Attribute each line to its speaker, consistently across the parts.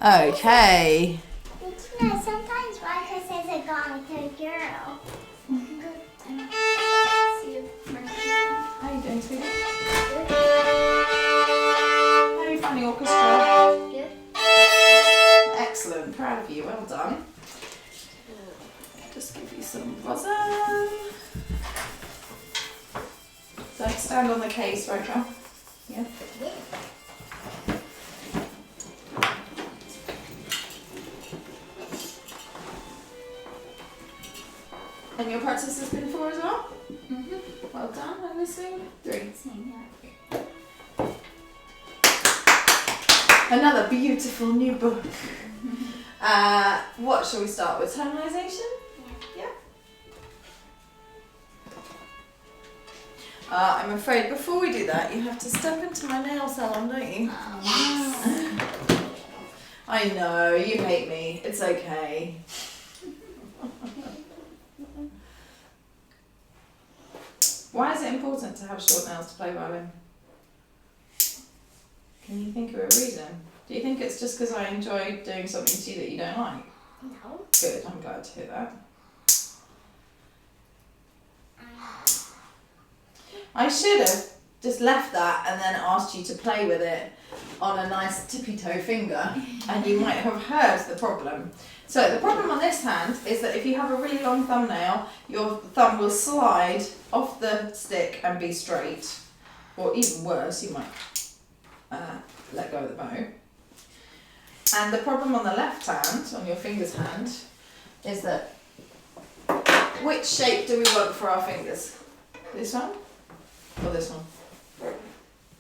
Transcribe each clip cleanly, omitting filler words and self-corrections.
Speaker 1: Okay.
Speaker 2: You know, sometimes Rika says a guy to a girl.
Speaker 1: How are you doing, sweetie? How are you finding orchestra?
Speaker 2: Good.
Speaker 1: Excellent. Proud of you. Well done. Just give you some rosin. Don't stand on the case, Rika. Yeah. And your practice has been 4 as well? Mm-hmm. Well done. And this thing? 3.
Speaker 2: Same, yeah.
Speaker 1: Another beautiful new book. What shall we start with? Tonalisation? Yeah. I'm afraid before we do that, you have to step into my nail salon, don't you? I know, you hate me. It's okay. Why is it important to have short nails to play violin? Can you think of a reason? Do you think it's just because I enjoy doing something to you that you don't like?
Speaker 2: No.
Speaker 1: Good, I'm glad to hear that. I should have just left that and then asked you to play with it on a nice tippy toe finger and you might have heard the problem. So the problem on this hand is that if you have a really long thumbnail, your thumb will slide off the stick and be straight. Or even worse, you might let go of the bow. And the problem on the left hand, on your finger's hand, is that which shape do we want for our fingers? This one? Or this one?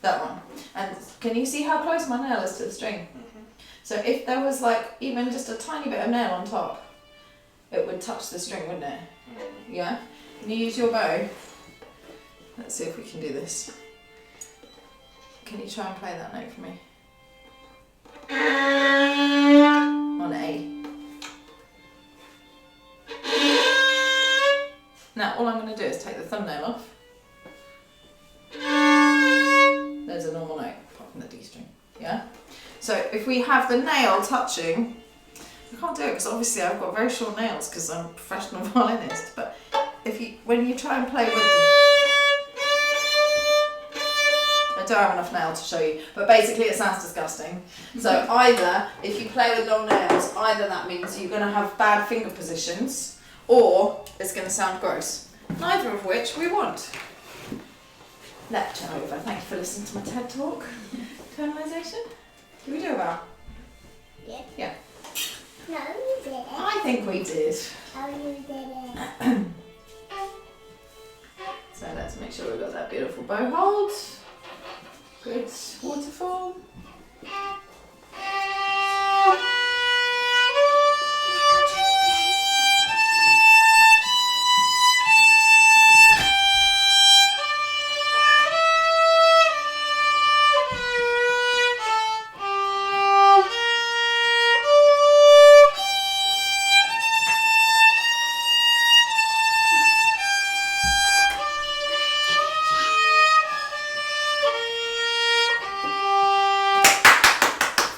Speaker 1: That one. And can you see how close my nail is to the string? So if there was like even just a tiny bit of nail on top, it would touch the string, wouldn't it? Yeah? Can you use your bow? Let's see if we can do this. Can you try and play that note for me? On A. Now all I'm going to do is take the thumbnail off. There's a normal note, apart from the D string. Yeah? So if we have the nail touching, I can't do it because obviously I've got very short nails because I'm a professional violinist, but when you try and play with them, I don't have enough nail to show you, but basically it sounds disgusting. So either, if you play with long nails, either that means you're going to have bad finger positions, or it's going to sound gross. Neither of which we want. Lecture over. Thank you for listening to my TED talk. Tonalisation? Did we do a bow?
Speaker 2: Yeah.
Speaker 1: Yeah.
Speaker 2: No, you didn't.
Speaker 1: I think we did.
Speaker 2: Oh, you didn't.
Speaker 1: So let's make sure we've got that beautiful bow hold. Good waterfall.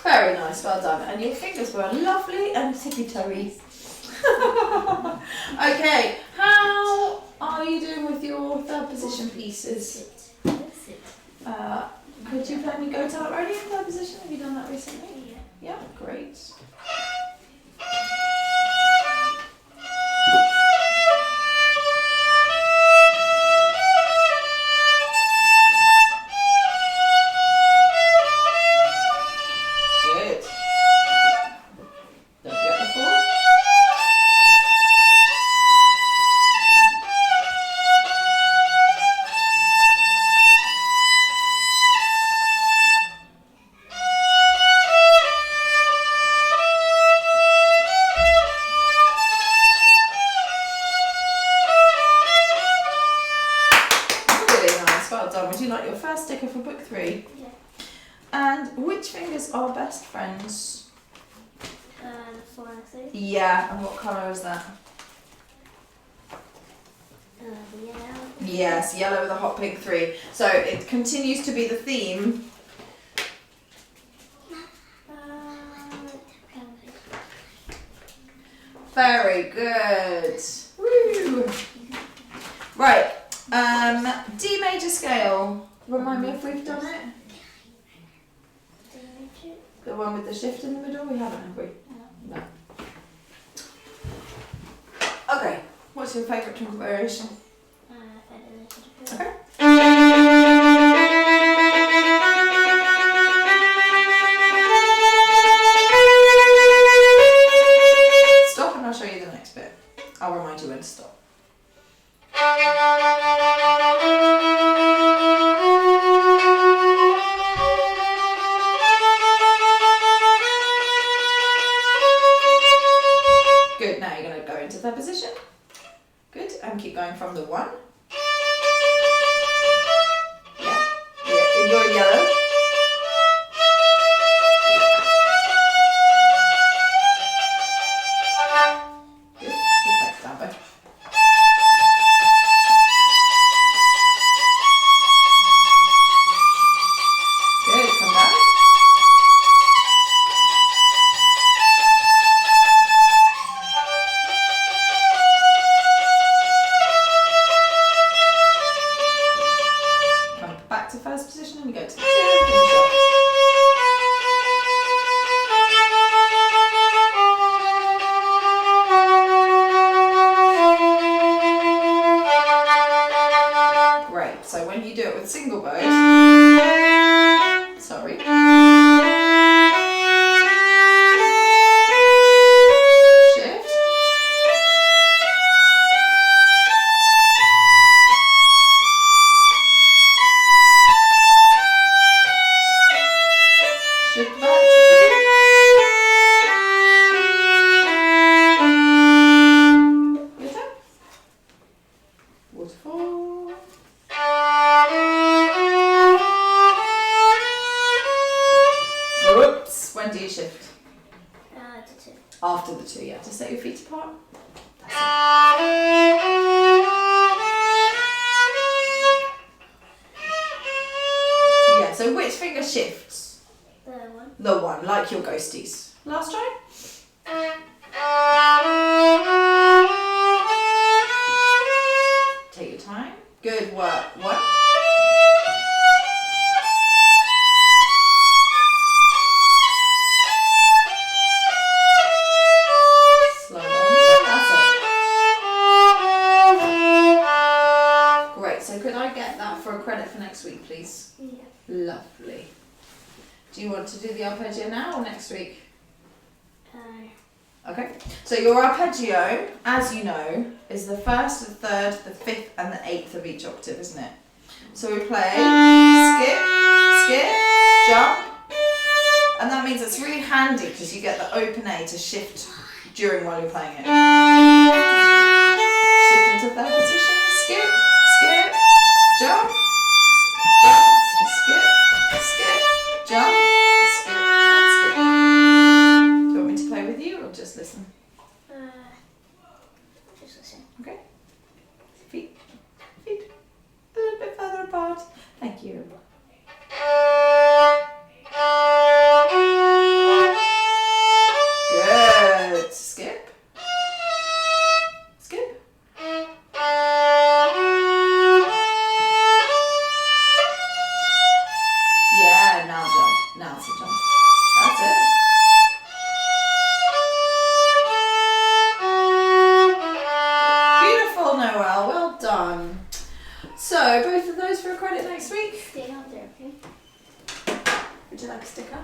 Speaker 1: Very nice, well done. And your fingers were lovely and tippy-toey. Okay, how are you doing with your third position pieces? Could you play me Go Tell It Ready in third position? Have you done that recently? Yeah, great. Good. Don't forget the four. Really nice, well done. Would you like your first sticker for book 3?
Speaker 2: Yeah.
Speaker 1: And which fingers are best friends?
Speaker 2: The 4 and 3.
Speaker 1: Yeah, and what colour is that?
Speaker 2: The yellow.
Speaker 1: Yes, yellow with a hot pink 3. So it continues to be the theme. Very good. Woo. Right. D major scale. Remind me if we've done it. The one with the shift in the middle? We haven't, have we? No. Okay. What's your favourite twinkle variation? Okay. Stop and I'll show you the next bit. I'll remind you when to stop. Good, now you're going to go into third position. Good, and keep going from the 1. Yeah, in your yellow. Good, next down bow. Good, come down. Come back to first position and we go to 2, finish off. Great, so when you do it with single bows, sorry. Shift. Shift back to 2. Your turn. Waterfall. Whoops. When do you shift?
Speaker 2: To 2.
Speaker 1: After the 2, yeah. To set your feet apart. That's it. Yeah, so which finger shifts?
Speaker 2: The 1.
Speaker 1: The 1, like your ghosties. Last try. Take your time. Good work. 1. Slow down. That's it. Great. So could I get that for a credit for next week, please?
Speaker 2: Yeah.
Speaker 1: Lovely. Do you want to do the arpeggio now or next week? Okay. So your arpeggio, as you know, is the 1st, the 3rd, the 5th and the 8th of each octave, isn't it? So we play skip, skip, jump. And that means it's really handy because you get the open A to shift during while you're playing it. Shift into third position, skip, skip, jump, jump, skip, skip, jump, skip, and skip. Do you want me to play with you or just listen?
Speaker 2: Just listen.
Speaker 1: Okay. Feet, feet, a little bit further apart. Thank you. Good. Skip. Skip. Yeah, now jump. Now it's a jump. That's it. Beautiful, Noelle. Well done. So, both of those for a credit next week.
Speaker 2: Stay on there, okay?
Speaker 1: Would you like a sticker?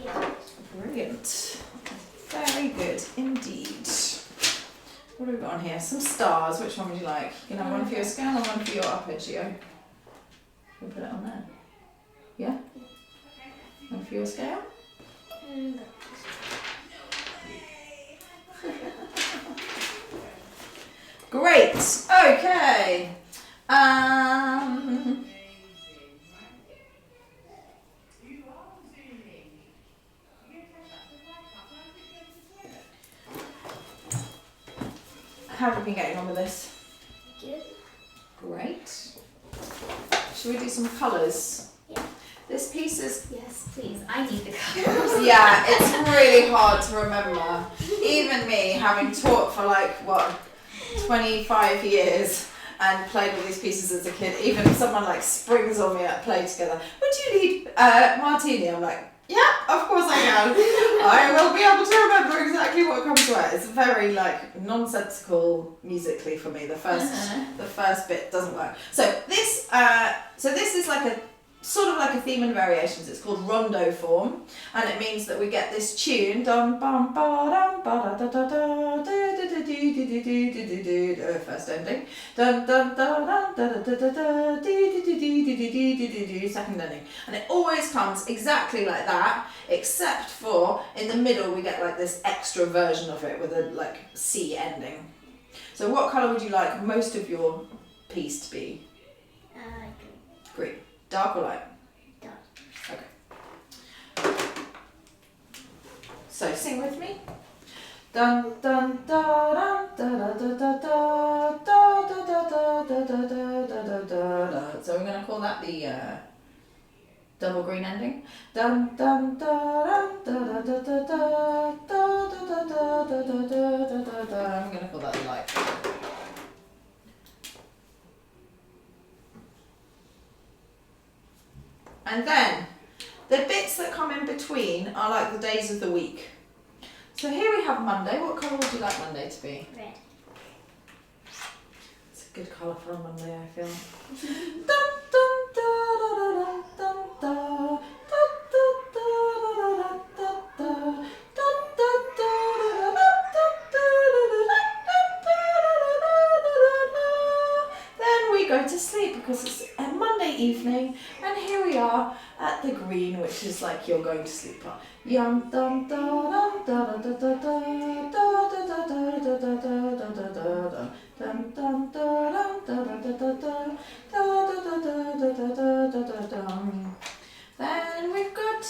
Speaker 2: Yeah.
Speaker 1: Brilliant. Very good indeed. What have we got on here? Some stars. Which one would you like? You can have one for your scale and one for your arpeggio. We'll put it on there. Yeah? One for your scale? Great. Okay. How have you been getting on with this?
Speaker 2: Good.
Speaker 1: Great. Should we do some colours?
Speaker 2: Yeah.
Speaker 1: This piece is,
Speaker 2: Yes, please. I need the colours.
Speaker 1: yeah, it's really hard to remember. even me, having taught for like, what, 25 years and played with these pieces as a kid, even if someone like springs on me at play together, would you need martini? I'm like, yeah, of course I can. I will be able to remember exactly what comes to it. It's very like nonsensical musically for me. The first bit doesn't work. So this is like a sort of like a theme and variations. It's called rondo form, and it means that we get this tune dum bum ba dum ba da da da da first ending dum dum da da da da da da second ending, and it always comes exactly like that, except for in the middle we get like this extra version of it with a like C ending. So what colour would you like most of your piece to be? Green. Dark or light?
Speaker 2: Dark.
Speaker 1: Okay. So sing with me. Dun dun da dun da da da da da da da da da da da da da. So we're gonna call that the double green ending. Dun dun da dun da da da da da da da da da da da da. I'm gonna call that the light. And then the bits that come in between are like the days of the week. So here we have Monday. What colour would you like Monday to be?
Speaker 2: Red.
Speaker 1: It's a good colour for a Monday, I feel. Dun, dun, da, da, da, dun, da, da, da, da, da, da, da, then we go to sleep because it's a Monday evening, and here we are at the green, which is like you're going to sleep on. Yum dum da dum da da da da da da da da da da da da da dum dum da dum da da da da da da da da da da dum. Then we've got,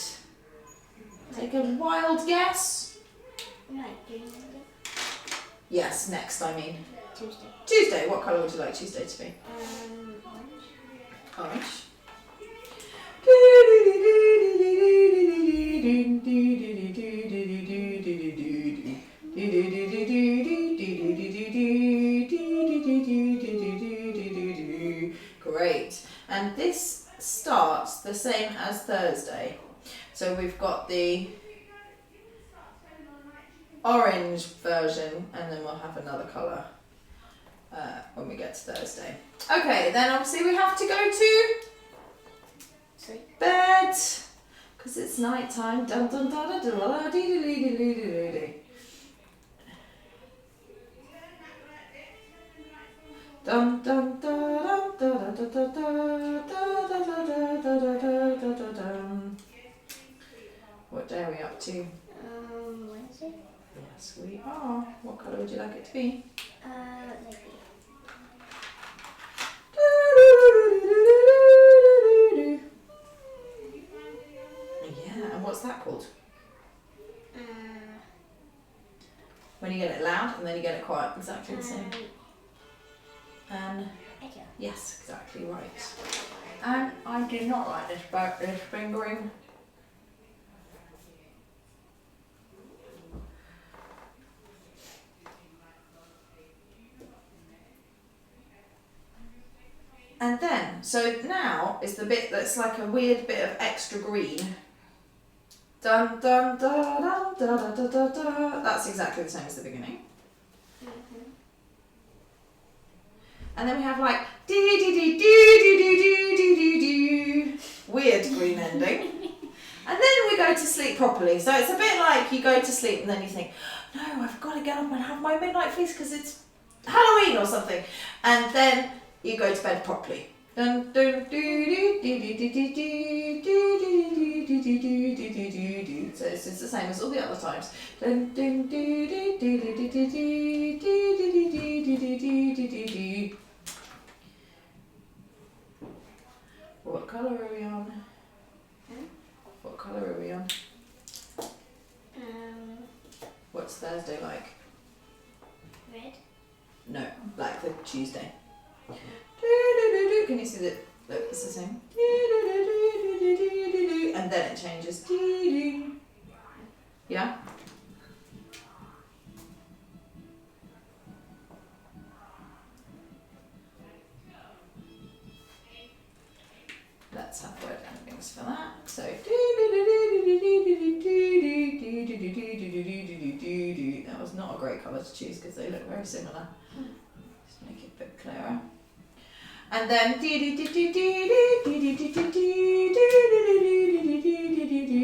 Speaker 1: take a wild guess.
Speaker 2: Right.
Speaker 1: Yes, next I mean.
Speaker 2: Tuesday.
Speaker 1: Tuesday, what colour would you like Tuesday to be?
Speaker 2: Orange.
Speaker 1: Orange. Great. And this starts the same as Thursday. So we've got the orange version, and then we'll have another colour when we get to Thursday. Okay, then obviously we have to go to bed because it's night time. Dun dun da da da da dee dee dee dee dee dee. Dun dun da dun da da da da da da da da da da da. What day are we up to?
Speaker 2: Wednesday.
Speaker 1: Yes, we are. What colour would you like it to be?
Speaker 2: Light blue.
Speaker 1: Yeah, and what's that called? When you get it loud and then you get it quiet, exactly the same. And
Speaker 2: Echo.
Speaker 1: yes, exactly right. And I do not like this fingering. And then, so now is the bit that's like a weird bit of extra green. Dun dun da dun da da da da da. That's exactly the same as the beginning. And then we have like dee dee dee dee dee dee dee dee dee dee. Weird green ending. And then we go to sleep properly. So it's a bit like you go to sleep and then you think, no, I've got to get up and have my midnight feast because it's Halloween or something. And then you go to bed properly. Dun dun doo doo doo doo doo doo doo doo doo doo doo. So it's the same as all the other times. Dun dun doo doo doo doo doo doo doo doo doo doo. What colour are we on? What colour are we on? What's Thursday like?
Speaker 2: Red.
Speaker 1: No, like the Tuesday. Can you see that? Look, it's the same. And then it changes. Yeah? a great colour to choose because they look very similar. Just make it a bit clearer. And then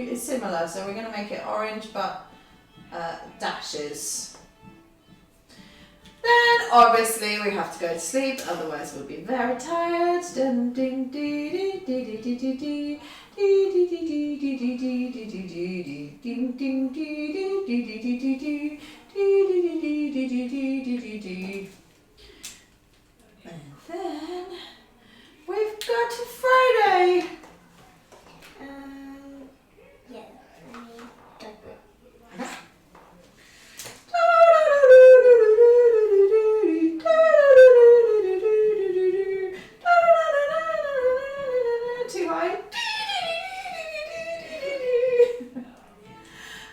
Speaker 1: it's similar, so we're going to make it orange but dashes. Then obviously we have to go to sleep, otherwise we'll be very tired. And then we've got Friday.
Speaker 2: Yeah.
Speaker 1: Too high.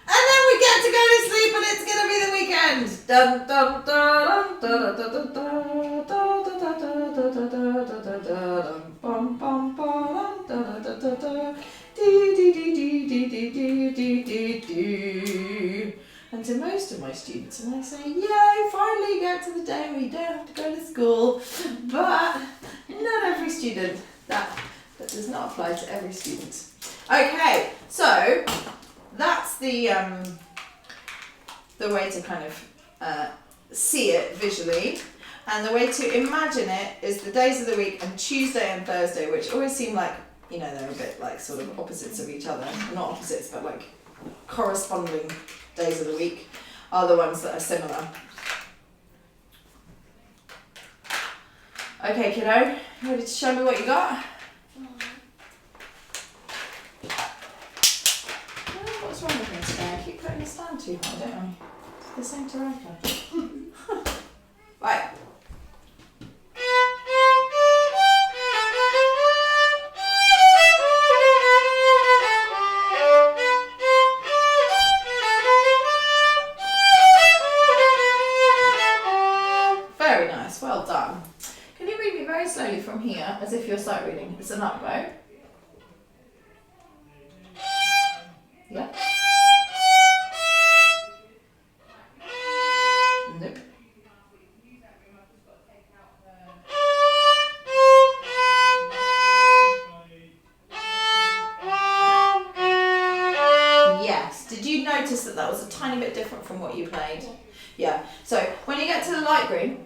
Speaker 1: And then we get to go to sleep and it's going to be the weekend. Dun, dun, dun, dun, dun, dun, dun, and to most of my students, and I say, yay, finally get to the day where you don't have to go to school. But not every student. That does not apply to every student. Okay, so that's the way to kind of see it visually. And the way to imagine it is the days of the week, and Tuesday and Thursday, which always seem like, you know, they're a bit like sort of opposites of each other. Not opposites, but like corresponding days of the week are the ones that are similar. Okay, kiddo, you ready to show me what you got? What's wrong with me today? I keep putting the stand too high, don't I? It's the same to Rafa. Right. Very nice, well done. Can you read me very slowly from here, as if you're sight reading? It's an up bow. Yeah. Nope. Yes. Did you notice that was a tiny bit different from what you played? Yeah. So when you get to the light green,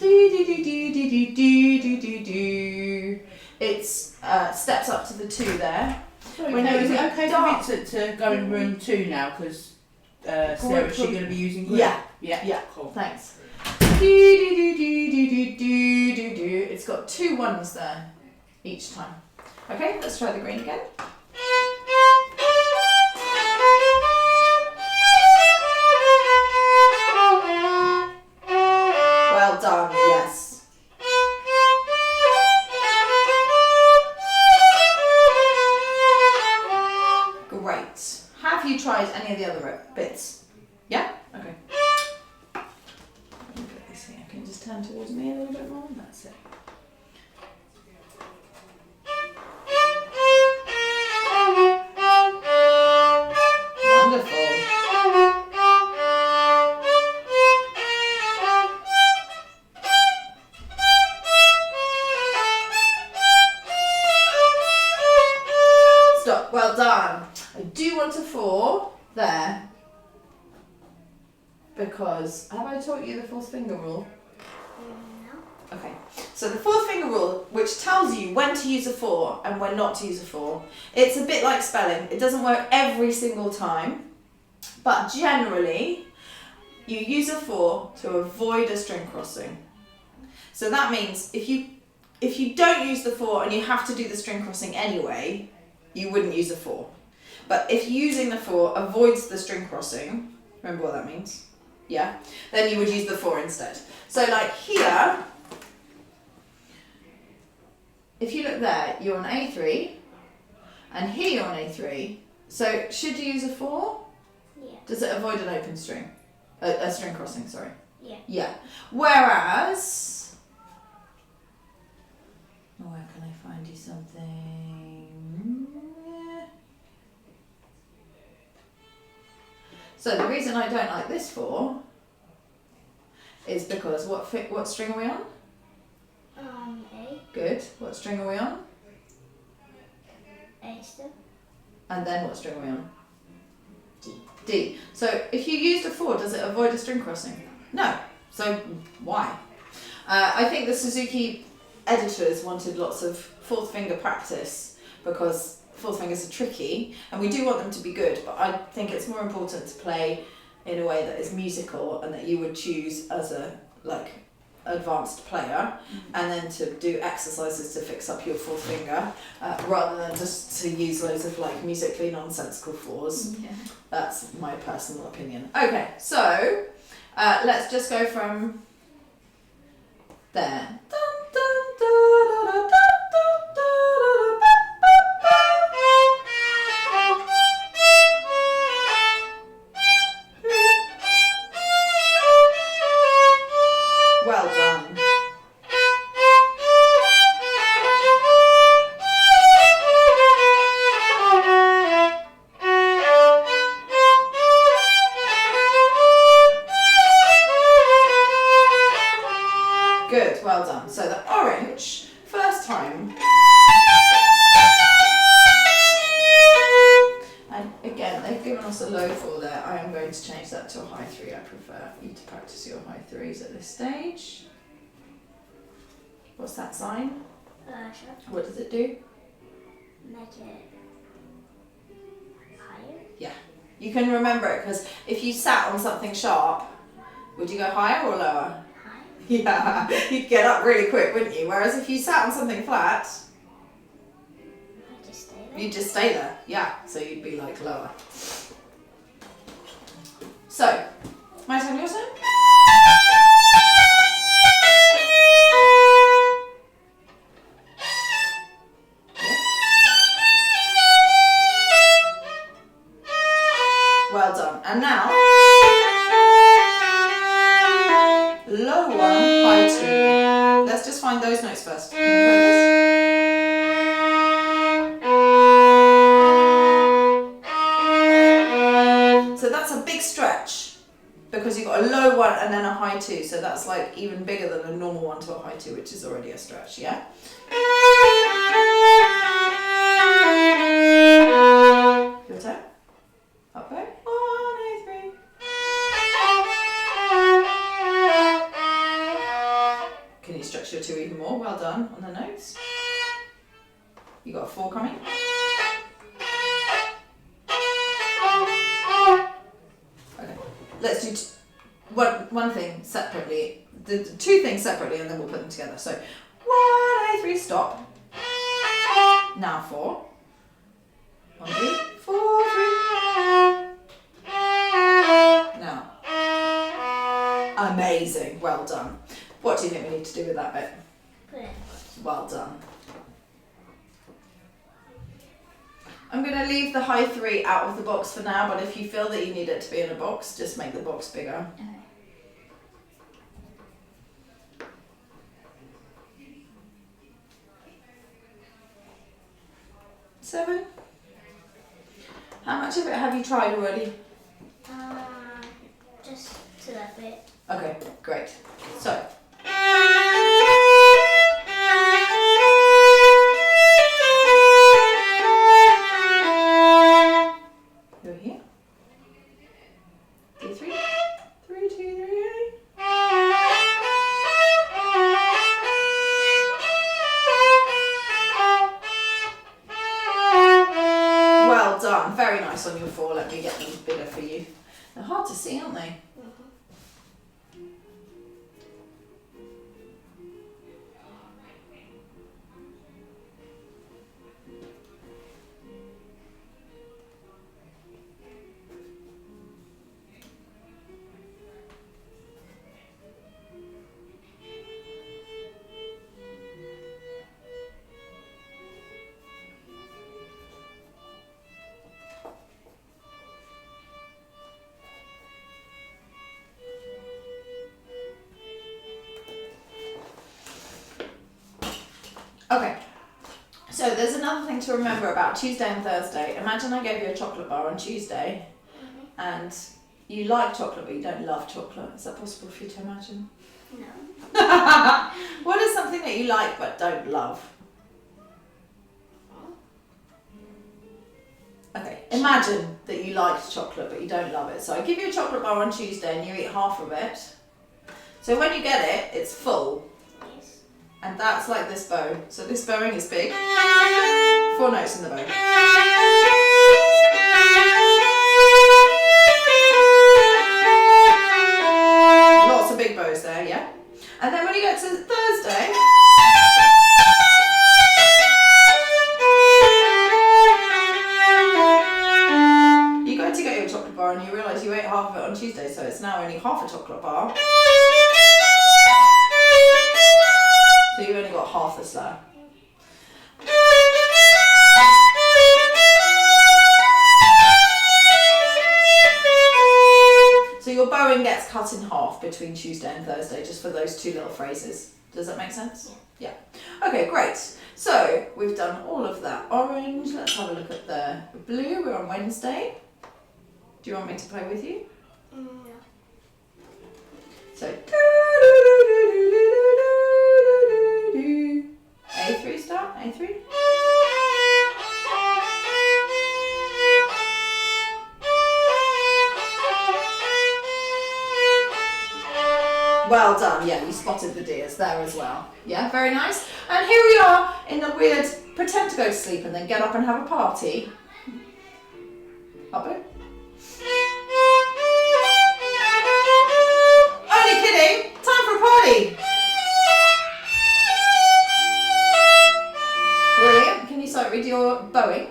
Speaker 1: it's steps up to the 2 there.
Speaker 3: Sorry, is it okay for Vincent to go in room 2 now? Because Sarah's she going to be using green?
Speaker 1: Yeah.
Speaker 3: Yeah. Cool.
Speaker 1: Thanks. It's got 2 1s there each time. Okay, let's try the green again. Well done, yes. Great. Have you tried any of the other bits? Yeah? Okay. Let me put this here. Can you just turn towards me a little bit more? That's it. Wonderful. Stop. Well done. I do want a 4 there because have I taught you the 4th finger rule?
Speaker 2: No.
Speaker 1: Okay. So the 4th finger rule, which tells you when to use a 4 and when not to use a 4. It's a bit like spelling. It doesn't work every single time, but generally you use a 4 to avoid a string crossing. So that means if you don't use the 4 and you have to do the string crossing anyway, you wouldn't use a 4. But if using the 4 avoids the string crossing, remember what that means? Yeah? Then you would use the 4 instead. So like here, if you look there, you're on A3, and here you're on A3. So should you use a 4?
Speaker 2: Yeah.
Speaker 1: Does it avoid an open string? A string crossing, sorry.
Speaker 2: Yeah.
Speaker 1: Yeah. Whereas, where can I find you something? So the reason I don't like this 4 is because what string are we on?
Speaker 2: A.
Speaker 1: Good. What string are we on?
Speaker 2: A still.
Speaker 1: And then what string are we on?
Speaker 2: D.
Speaker 1: D. So if you used a 4, does it avoid a string crossing? No. So why? I think the Suzuki editors wanted lots of fourth finger practice because fourth fingers are tricky and we do want them to be good, but I think it's more important to play in a way that is musical and that you would choose as a advanced player, and then to do exercises to fix up your fourth finger rather than just to use loads of musically nonsensical 4s.
Speaker 2: Yeah.
Speaker 1: That's my personal opinion. Okay, so let's just go from there. Well done. Good, well done. So the orange, first time. And again, they've given us a low 4 there. I am going to change that to a high 3. I prefer you to practice your high 3s at this stage. What's that sign?
Speaker 2: Sure.
Speaker 1: What does it do?
Speaker 2: Make it higher.
Speaker 1: Yeah. You can remember it because if you sat on something sharp, would you go higher or lower?
Speaker 2: Higher.
Speaker 1: Yeah, you'd get up really quick, wouldn't you? Whereas if you sat on something flat,
Speaker 2: I just stay there.
Speaker 1: you'd just stay there. Yeah, so you'd be lower. So, my turn, your turn? Well done. And now, low 1, high 2. Let's just find those notes first. Can you play this? So that's a big stretch because you've got a low 1 and then a high 2. So that's even bigger than a normal 1 to a high 2, which is already a stretch, yeah? Your turn. Up there. 1, 2, 3. Can you stretch your 2 even more? Well done on the notes. You got a 4 coming. Okay. Let's do one thing separately. The 2 things separately, and then we'll put them together. So 1, 2, 3, stop. Now 4. 1, 2, 4, 3. Now. Amazing. Well done. What do you think we need to do with that bit?
Speaker 2: Put it.
Speaker 1: Well done. I'm going to leave the high 3 out of the box for now, but if you feel that you need it to be in a box, just make the box bigger.
Speaker 2: Okay.
Speaker 1: 7. How much of it have you tried already?
Speaker 2: Just to that bit.
Speaker 1: Okay, great. So. You're here. D3. 3, 2, 3. Well done. Very nice on your 4. Let me get them bigger for you. They're hard to see, aren't they? Okay, so there's another thing to remember about Tuesday and Thursday. Imagine I gave you a chocolate bar on Tuesday and You like chocolate, but you don't love chocolate. Is that possible for you to imagine?
Speaker 2: No.
Speaker 1: What is something that you like but don't love? Okay, imagine that you liked chocolate but you don't love it. So I give you a chocolate bar on Tuesday and you eat half of it. So when you get it, it's full.
Speaker 2: Yes.
Speaker 1: And that's like this bow. So this bowing is big. 4 notes in the bow. Lots of big bows there, yeah? And then when you get to Thursday, you go to get your chocolate bar and you realise you ate half of it on Tuesday, so it's now only half a chocolate bar. So you've only got half the slur. So your bowing gets cut in half between Tuesday and Thursday, just for those 2 little phrases. Does that make sense? Yeah. Okay, great. So we've done all of that orange. Let's have a look at the blue. We're on Wednesday. Do you want me to play with you?
Speaker 2: No.
Speaker 1: So A3 start, A3. Well done, yeah, you spotted the deers there as well. Yeah, very nice. And here we are in the weird pretend to go to sleep and then get up and have a party. Up it. Only kidding, time for a party. Brilliant, can you sight read your bowing?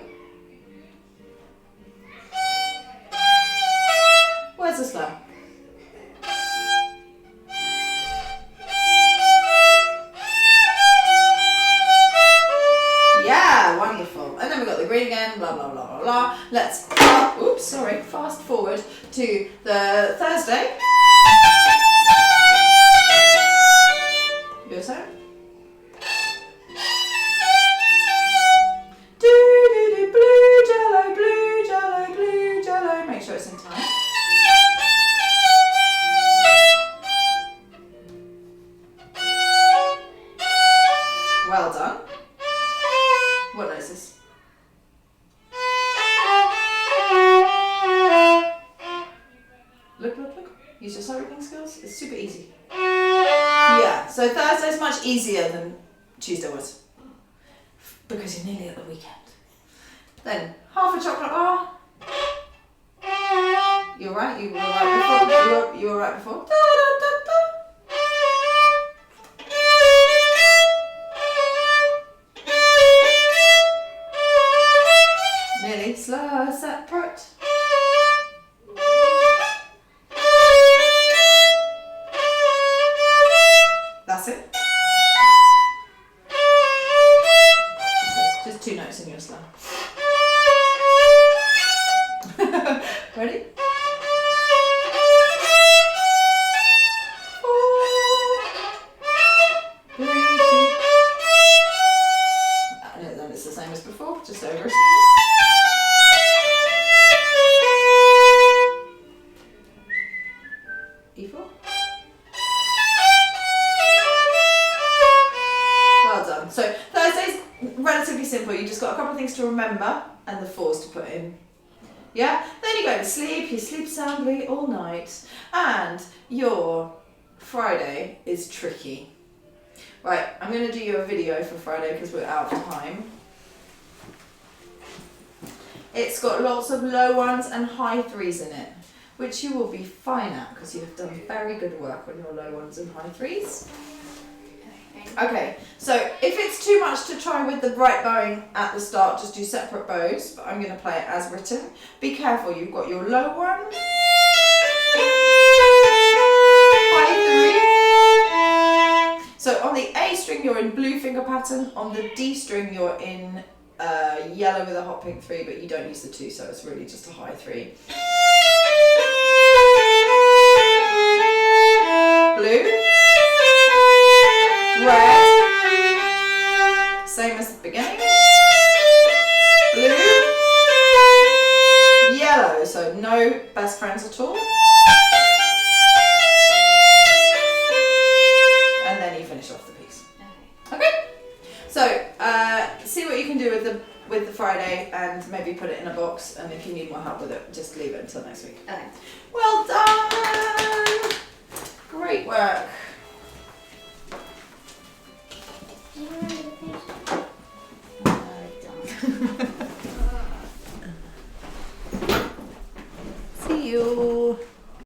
Speaker 1: Where's the slur? Yeah, wonderful. And then we've got the green again, blah, blah, blah, blah, blah. Let's, fast forward to the Thursday. Your turn. Do, blue jello, blue jello, blue jello. Make sure it's in time. Well done. What note is this? Look, look, look. Use your sight reading skills. It's super easy. Yeah, so Thursday's much easier than Tuesday was. Because you're nearly at the weekend. Then, half a chocolate bar. You're right, you were right before. You were right before. Da, da, da, da. Nearly slur separate. That's it. Just 2 notes in your slur. Ready? 4, 3, 2. And then it's the same as before, just over. E4. Well done. So Thursday's relatively simple. You just got a couple of things to remember and the 4s to put in. Yeah? Then you go to sleep, you sleep soundly all night, and your Friday is tricky. Right, I'm going to do you a video for Friday because we're out of time. It's got lots of low 1s and high 3s in it, which you will be fine at because you have done very good work on your low 1s and high 3s. Okay, so if it's too much to try with the bright bowing at the start, just do separate bows, but I'm going to play it as written. Be careful, you've got your low 1, high 3. So on the A string you're in blue finger pattern, on the D string you're in yellow with a hot pink 3, but you don't use the 2, so it's really just a high 3. Blue. Red, same as the beginning, blue, yellow, so no no best friends at all. And then you finish off the piece. Okay. So see what you can do with the Friday, and maybe put it in a box. And if you need more help with it, just leave it until next week.
Speaker 4: Okay.
Speaker 1: Well done. Great work.